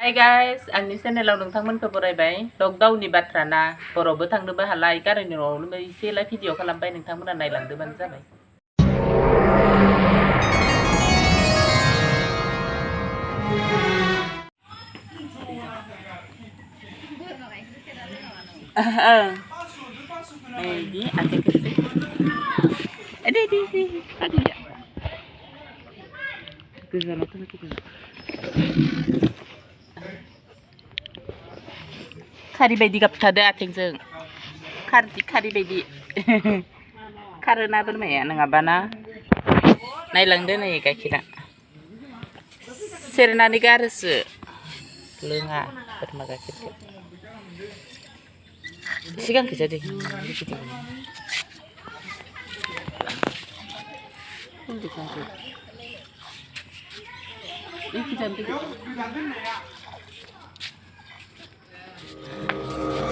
Hai guys, आंनि चेनेलाव नोंथांमोनखौ बरायबाय। लकडाउननि बाथ्रा ना, बर'बो थांनोबो हाला, गारिनि न'आवनो एसेलाय भिडिअ खालामबाय, नोंथांमोना नायलांदोबानो जाबाय। Ini ada gede. Ada di tadi ya. Kezalan tuh kita. Kari bayi kaptada atingजों. Kari bayi. Karena bermaya nangabana. Nailangdo नै गाइखेरा. Serenani garoसो. Loङा बोरमा गाइखेरखौ. सिगांखौ जादों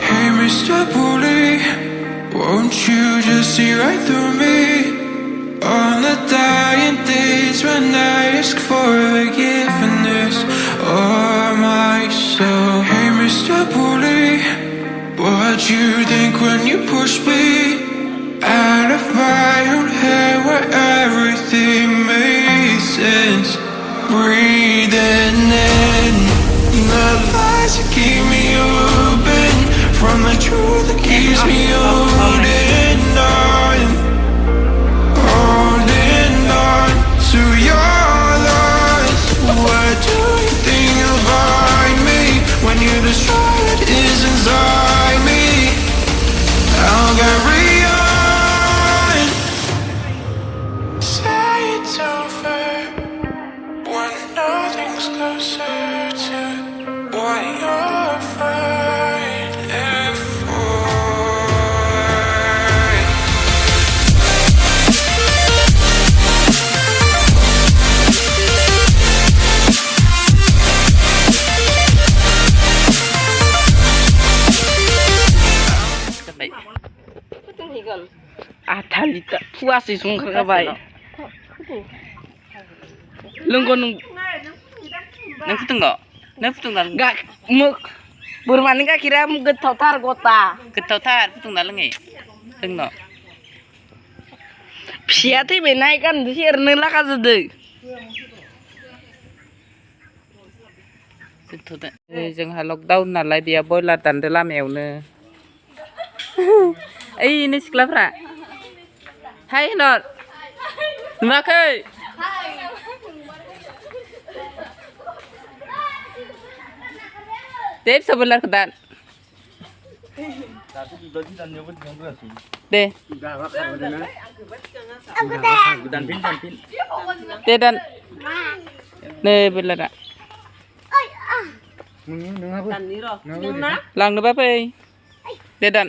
Hey Mr. Bully, won't you just see right through me? On the dying days when I ask for forgiveness or myself. Hey Mr. Bully, what'd you think when you pushed me out of my own head where everything made sense? Breathing in the lies that keep me open from the truth that keeps me holding on to your lies. What do you think about me when you destroy what is inside me? I'll carry on. Say it's over when nothing's closer to what you're fighting for. Atalita puas isung kerabay. Lunggo nung nang gak muk burmani ka kira mu getautar gota getautar putung naleng tengno psiati benai kan sir nela ka jede setuda जोंहा lockdown नालाय बिया बयलार दानदो लामायावनो ओइ सिख्लाफ्रा हाय नर नुवाखै दे सबलारखौ दान दे दे दान नै बयलारा लांनोबा फै दे दान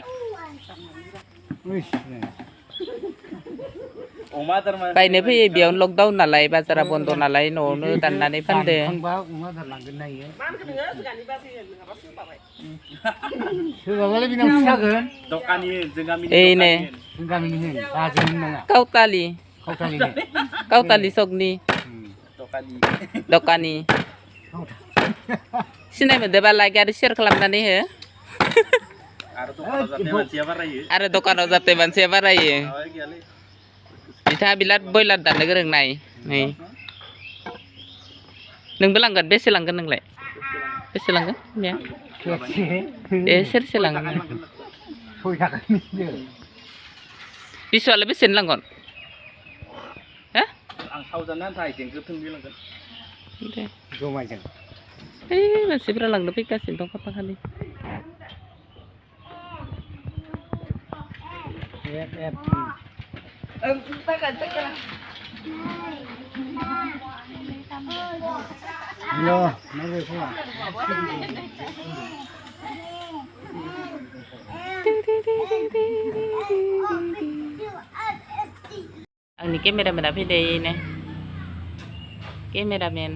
बायनो फैयो बेयावनो लकडाउन नालाय बाजारा बन्द नालाय न'आवनो दाननानै फानदो एने काउताली सकनि दकानि सिनाय मोनदोबा लाइक आरो शेयार खालामनानै हो आरो दखानाव जाते मानसिया बारायो बिथाङा बिराद बयलार दाननो गोरों नाय नै नोंबो लांगोन बेसे लांगोन नोंलाय बेसे लांगोन दे सेरसे लांगोन बिसुआलाय बेसेनो लांगोन हो आं सावजानो आन्था आइजें गोथोंनि लांगोन दे जमायजों ओइ मानसिफोरा लांनो फैगासिनो दं खाफा खालि आंनि केमेरामेना फैदो ने केमेरामेन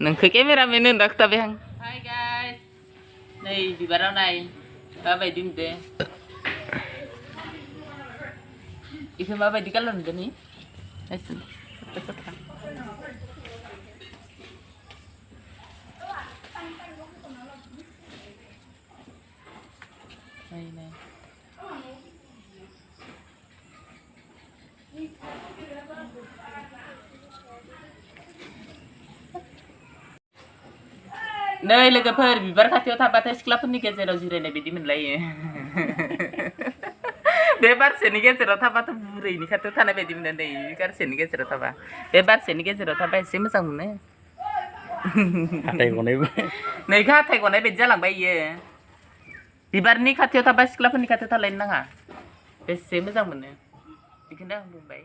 नोंखौ केमेरामेन होनना खिथाबाय आं हाय गाइस नै बिबाराव नाय माबायदि नुदो इखौ माबायदि कालार नुदो नि नायसै नै लोगोफोर बिबार खाथियाव थाबाथाय सिख्लाफोरनि गेजेराव जिरायनाय बायदि मोनलायो बे बारसेनि गेजेराव थाबाथ' बुरैनि खाथियाव थानाय बायदि मोनो नै बारसेनि गेजेराव थाबा बे बारसेनि गेजेराव थाबा एसे मोजां मोनो हाथाय गनायबो नैखा हाथाय गनाय बायदि जालांबाय इयो बिबारनि खाथियाव थाबा सिख्लाफोरनि खाथियाव थालायनो नाङा बेसे मोजां मोनो बेखौनो आं बुंबाय